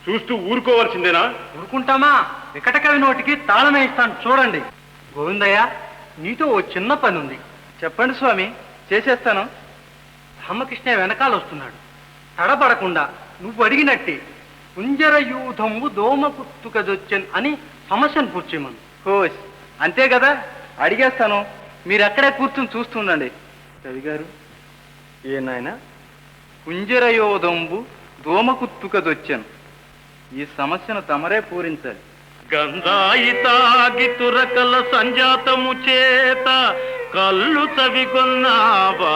చూస్తూ ఊరుకోవాల్సిందేనా? ఊరుకుంటామా? వికటకవి నోటికి తాళం వేయిస్తాను చూడండి. గోవిందయ్య, నీతో ఓ చిన్న పని ఉంది. చెప్పండి స్వామి, చేసేస్తాను. రామకృష్ణ వెనకాల వస్తున్నాడు. తడబడకుండా నువ్వు అడిగినట్టే కుంజర యూధంబు దోమ పుత్తుకదొచ్చన్ అని సమస్యను పూర్చేయమను. హోస్, అంతే కదా, అడిగేస్తాను. మీరు అక్కడే కూర్చుని చూస్తుండండి. రవి గారు, ఏ నాయన? కుంజర యోధంబు దోమ కుత్తుకదొచ్చన్, ఈ సమస్యను తమరే పూరించాలి. గంధాయితాగి తురకల సంజాతము చేత కళ్ళు చవిగొన్నావా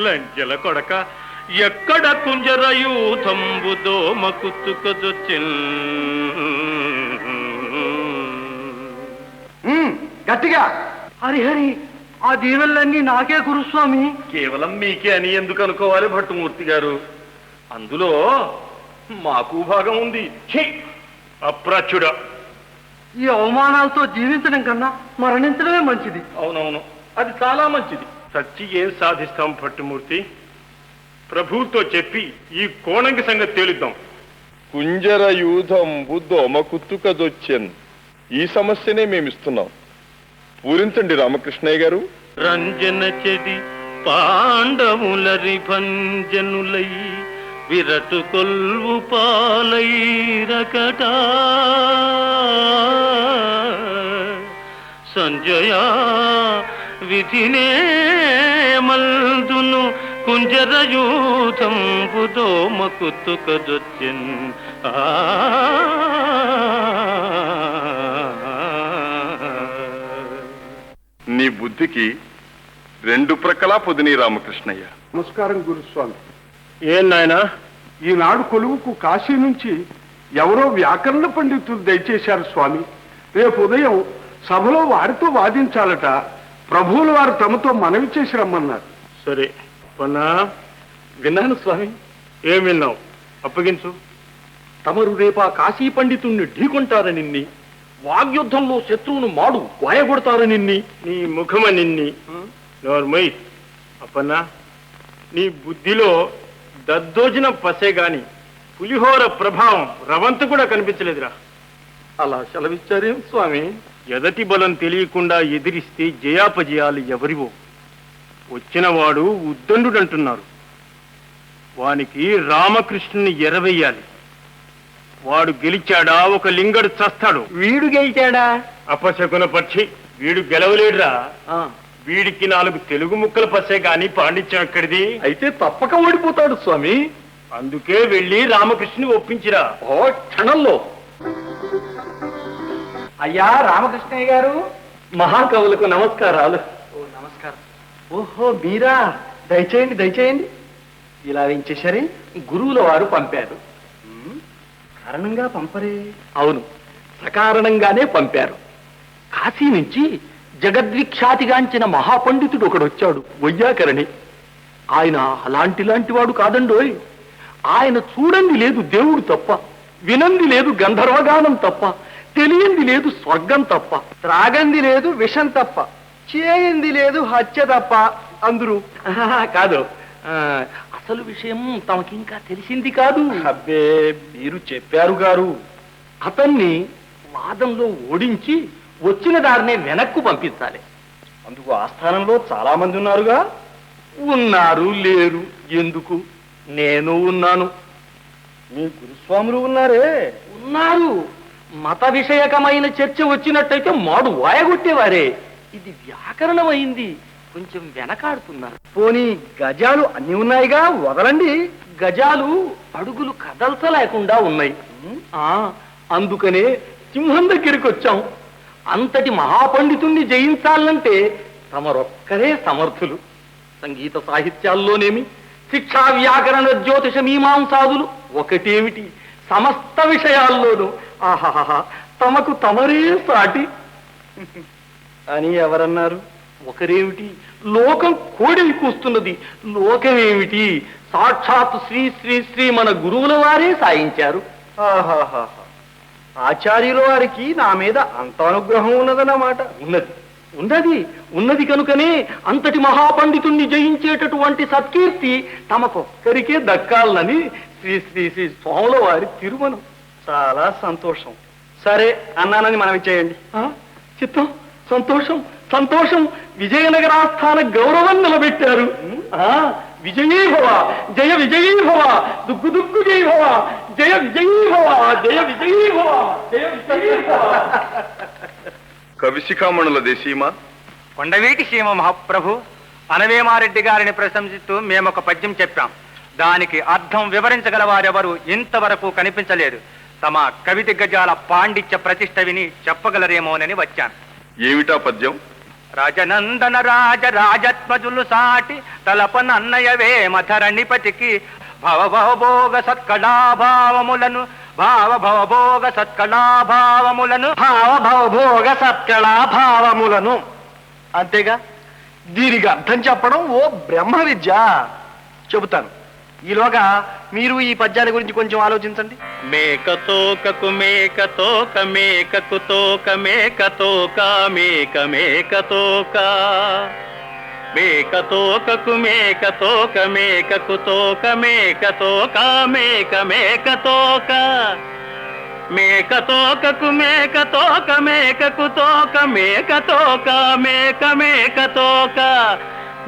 లంజల కొడక, ఎక్కడ కుంజరయూథంబు దోమ కుత్తుకదొచ్చిన్. గట్టిగా హరిహరి, ఆ దీవెళ్ళన్నీ నాకే గురుస్వామి. కేవలం మీకే అని ఎందుకు అనుకోవాలి భట్టుమూర్తి గారు? అందులో మాకు భాగం ఉంది. అప్రాచ్యుడా, ఈ అవమానాలతో జీవించడం కన్నా మరణించడమే మంచిది. అవునవును, అది చాలా మంచిది. సచ్చి ఏం సాధిస్తాం భట్టుమూర్తి? ప్రభువుతో చెప్పి ఈ కోణంకి సంగతి తేలిద్దాం. కుంజర యూధంబు దోమ కుత్తుకదొచ్చెన్, ఈ సమస్యనే మేమిస్తున్నాం. పూరించండి రామకృష్ణయ్య గారు. రంజన చెడి పాండవులరి భంజనులై విరటు కొల్వు పాలైరకట సంజయా విధినే మల్దును కుంజరయూథంబు దోమ కుత్తుకదొచ్చెన్. నీ బుద్ధికి రెండు ప్రక్కలా పొదిని రామకృష్ణయ్య. నమస్కారం గురుస్వామి. ఏం నాయనా, ఈనాడు కొలువుకు కాశీ నుంచి ఎవరో వ్యాకరణ పండితులు దయచేశారు స్వామి. రేపు ఉదయం సభలో వారితో వాదించాలట. ప్రభువుల వారు తమతో మనవి చేసి రమ్మన్నారు. సరే పన్నా, విన్నాను స్వామి. ఏం విన్నావు? అప్పగించు. తమరు రేపా కాశీ పండితుణ్ణి ఢీకొంటారనిన్ని, వాగ్యుద్ధంలో శత్రువును మాడు గాయగొడతారనిన్ని. నీ ముఖమ నిన్ని నోర్మై. అప్పన్నా, నీ బుద్ధిలో దద్దోజన పసే గాని పులిహోర ప్రభావం రవంతు కూడా కనిపించలేదురా. అలా సెలవిచ్చారేం స్వామి? ఎదటి బలం తెలియకుండా ఎదిరిస్తే జయాపజయాలు ఎవరివో. వచ్చినవాడు ఉద్దండుడంటున్నారు. వానికి రామకృష్ణుని ఎరవేయాలి. వాడు గెలిచాడా ఒక లింగడు చస్తాడు. వీడు గెలిచాడా? అపశకున పక్షి, వీడు గెలవలేడురా. వీడికి 4 తెలుగు ముక్కల పసే గాని పాండిత్యం ఎక్కడిది? అయితే తప్పక ఓడిపోతాడు స్వామి. అందుకే వెళ్ళి రామకృష్ణుని ఒప్పించిరా. ఓ క్షణంలో. అయ్యా రామకృష్ణయ్య గారు, మహాకవులకు నమస్కారాలు. ఓ నమస్కారం. ఓహో మీరా, దయచేయండి దయచేయండి. ఇలా వేయించేసరి గురువుల వారు పంపారు. కారణంగా పంపరే? అవును, సకారణంగానే పంపారు. కాశీ నుంచి జగద్విఖ్యాతిగాంచిన మహాపండితుడు ఒకడు వచ్చాడు, వైయాకరణి. ఆయన అలాంటి వాడు కాదండోయ్. ఆయన చూడంది లేదు దేవుడు తప్ప, వినంది లేదు గంధర్వగానం తప్ప, తెలియంది లేదు స్వర్గం తప్ప, త్రాగంది లేదు విషం తప్ప, చేయింది లేదు హత్య తప్ప అందరూ. కాదు, అసలు విషయం తమకింకా తెలిసింది కాదు. అబ్బే, మీరు చెప్పారు గారు. అతన్ని వాదంలో ఓడించి వచ్చిన దారినే వెనక్కు పంపించాలి. అందుకు ఆస్థానంలో చాలా మంది ఉన్నారుగా. ఉన్నారు లేరు ఎందుకు, నేను ఉన్నాను. మీ గురుస్వాములు ఉన్నారే? ఉన్నారు. మత విషయకమైన చర్చ వచ్చినట్టయితే మాడు వాయగొట్టేవారే. ఇది వ్యాకరణమైంది, కొంచెం వెనకాడుతున్నారు. పోనీ గజాలు అన్ని ఉన్నాయిగా, వదలండి. గజాలు అడుగులు కదల్చలేకుండా ఉన్నాయి. అందుకనే సింహం దగ్గరికి వచ్చాం. అంతటి మహాపండితుణ్ణి జయించాలంటే తమరొక్కరే సమర్థులు. సంగీత సాహిత్యాల్లోనేమి, శిక్షా వ్యాకరణ జ్యోతిష మీమాంసాదులు ఒకటేమిటి, సమస్త విషయాల్లోనూ ఆహాహా తమకు తమరే సాటి అని ఎవరన్నారు? ఒకరేమిటి, లోకం కోడెలు కూస్తున్నది. లోకమేమిటి, సాక్షాత్ శ్రీ శ్రీ శ్రీ మన గురువుల వారే సాయించారు. ఆహాహా ఆచార్యుల వారికి నా మీద అంత అనుగ్రహం ఉన్నదన్నమాట. ఉన్నది కనుకనే అంతటి మహాపండితుణ్ణి జయించేటటువంటి సత్కీర్తి తమకొక్కరికే దక్కాలని శ్రీ శ్రీ శ్రీ స్వాముల వారి తిరుమనం. చాలా సంతోషం. సరే అన్నానని మనం చేయండి. చిత్తం, సంతోషం సంతోషం. విజయనగరాస్థాన గౌరవం నిలబెట్టారు. విజయీభవ, జయ విజయీభవ, దుగ్గు దుగ్గు జయభవ, జయ విజయీభవ, జయ విజయీభవ, జయ విజయీభవ. కవిశిఖామణుల దేశీమా, కొండవీటి సీమ మహాప్రభు, అనవేమారెడ్డి గారిని ప్రశంసిస్తూ మేమొక పద్యం చెప్పాం. దానికి అర్థం వివరించగల వారెవరు ఇంతవరకు కనిపించలేదు. తమ కవి దిగ్గజాల పాండిత్య ప్రతిష్ట విని చెప్పగలరేమోనని వచ్చాను. ఏమిటా పద్యం? రాజనందన రాజత్మజులు సాటి తలపనన్నయవే మధరణిపతికి భవభవభోగ సత్కళాభావములను భావభవభోగ సత్కళాభావములను భావభవభోగ సత్కళాభావములను. అంతేగా, దీనికి అర్థం చెప్పడం ఓ బ్రహ్మ విద్య. చెబుతాను. ఈలోగా మీరు ఈ పద్యాల గురించి కొంచెం ఆలోచించండి. మేకతోకకు మేకతోక మేకకు తోక మేకతోక మేక మేకతోక మేకతోకకు మేకతోక మేకకు తోక మేకతోక మేక మేకతోక మేకతోకకు మేకతోక మేకకు తోక మేకతోక మేక మేకతోక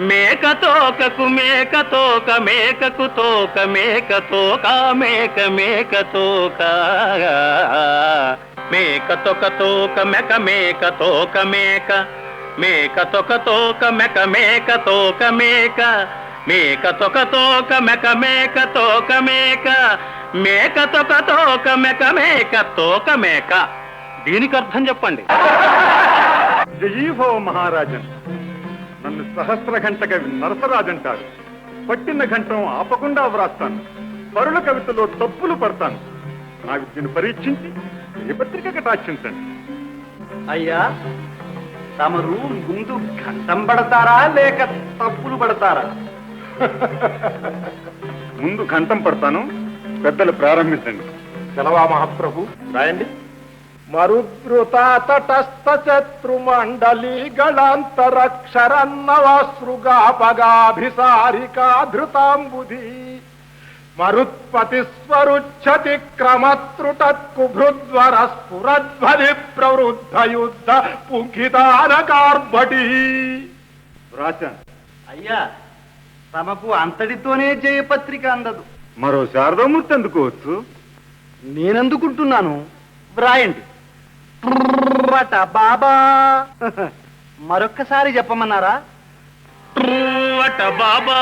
మేకతోకకు మేకతోక మేకకు తోక మేకతోక మేక మేకతోక మేకతోక తోక మెక మేకతోక మేక మేకతోక తోక మెక మేకతోక మేక మేకతోక తోక మెక మేకతోక మేక మేకతోక తోక మెక మేకతోక మేక. దీనికి అర్థం చెప్పండి. జయీభవ మహారాజన్. నన్ను సహస్ర ఘంట కవి నరసరాజంటారు. పట్టిన ఘంటం ఆపకుండా వ్రాస్తాను. పరుల కవితలో తప్పులు పడతాను. నా విద్యను పరీక్షించి ఏ పత్రిక కటాక్షించండి. అయ్యా, తమరు ముందు ఘంటం పడతారా లేక తప్పులు పడతారా? ముందు ఘంటం పడతాను. పెద్దలు ప్రారంభించండి. సెలవా మహాప్రభు. రాయండి. మరుద్రుత తటస్థ శత్రుమండలి గళాంతరక్షరన్నవాసృగాపగాభిసారికా ధృతాంబుధి మరుత్పతి స్వరుచ్చతి క్రమత్రుటత్కుభృద్వర స్ఫురధ్వని ప్రవృద్ధ యుద్ధ పుంఖితానకార్భటి. రాశాను. అయ్యా, తమకు అంతటితోనే జయపత్రిక అందదు. మరో శారదామూర్తి అందుకోవచ్చు. నేనందుకుంటున్నాను. వ్రాయండి. బాబా. మరొక్కసారి చెప్పమన్నారా? పువ్వట బాబా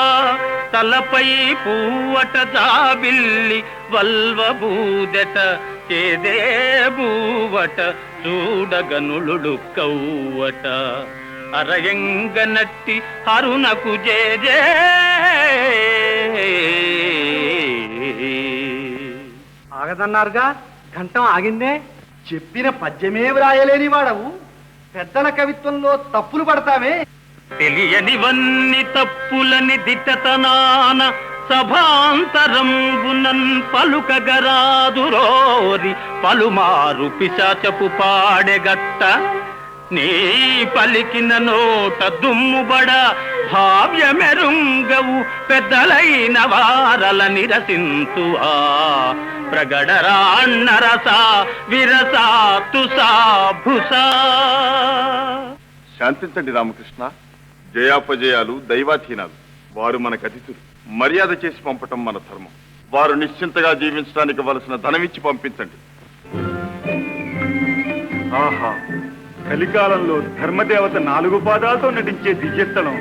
తలపై పువ్వట జాబిల్లి వల్వ బూదట చేదే బూవట చూడగనులుడు కవ్వట అరయంగ నట్టి అరుణకు జేజే. ఆగదన్నారుగా, ఘంటం ఆగిందే. చెప్పిన పద్యమే వ్రాయలేని వాడవు, పెద్దల కవిత్వంలో తప్పులు పడతావే. తెలియనివన్ని తప్పులని దిట్టతనాన సభాంతరంబునన్ పలుకగరాదురోరి పలుమారు పిశాచపు పాడెగట్ట నీ పలికిన నోట దుమ్ముబడ భావ్యమెరుంగవు పెద్దలైన వారల నిరసింతువా ప్రగడరాన్నరస విరసా తుసా భుసా. శాంతించండి రామకృష్ణ. జయాపజయాలు దైవాధీనాలు. వారు మనకు అతిథులు. మర్యాద చేసి పంపటం మన ధర్మం. వారు నిశ్చింతగా జీవించడానికి వలసిన ధనమిచ్చి పంపించండి. ఆహా, కలికాలంలో ధర్మదేవత 4 పాదాలతో నటించే దివ్యస్థలం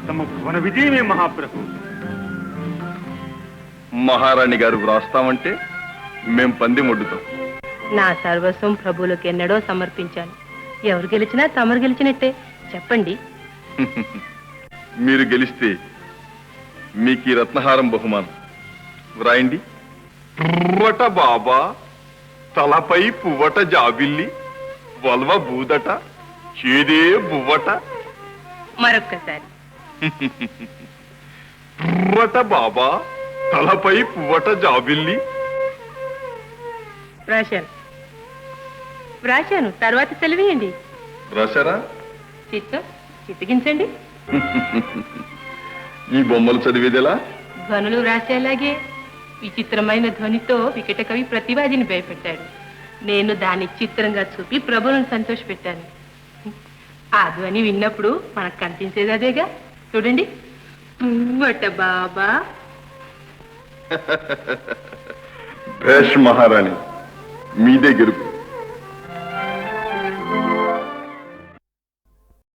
తమ భువన విజయమే మహాప్రభు. మహారాణి గారు వ్రాస్తామంటే మేం పంది మొడ్డుతాం. నా సర్వస్వం ప్రభువులకు ఎన్నడో సమర్పించాను. ఎవరు గెలిచినా తమరు గెలిచినట్టే. చెప్పండి. మీరు గెలిస్తే మీకు ఈ రత్నహారం బహుమానం. వ్రాయండి. పువ్వట బాబా, తలపై పువ్వట జాబిల్లి, వల్వ బూదట, చేదే బువ్వట. మరొక్కసారి. పువ్వట బాబా, తలపై పువ్వట జాబిల్లి. వ్రాశాను. తర్వాత సెలవేయండి. రాశారా? చిత్తగించండి. ఈ బొమ్మలు చదివేదెలా? ధ్వనులు రాసేలాగే. విచిత్రమైన ధ్వనితో వికట కవి ప్రతివాదిని భయపెట్టాడు. నేను దాన్ని చిత్రంగా చూపి ప్రభువులను సంతోషపెట్టాను. ఆ ధ్వని విన్నప్పుడు మనకు కనిపించేది అదేగా. చూడండి. పువ్వట బాబా. భేష్ మహారాణి, మీదే గెలుపు.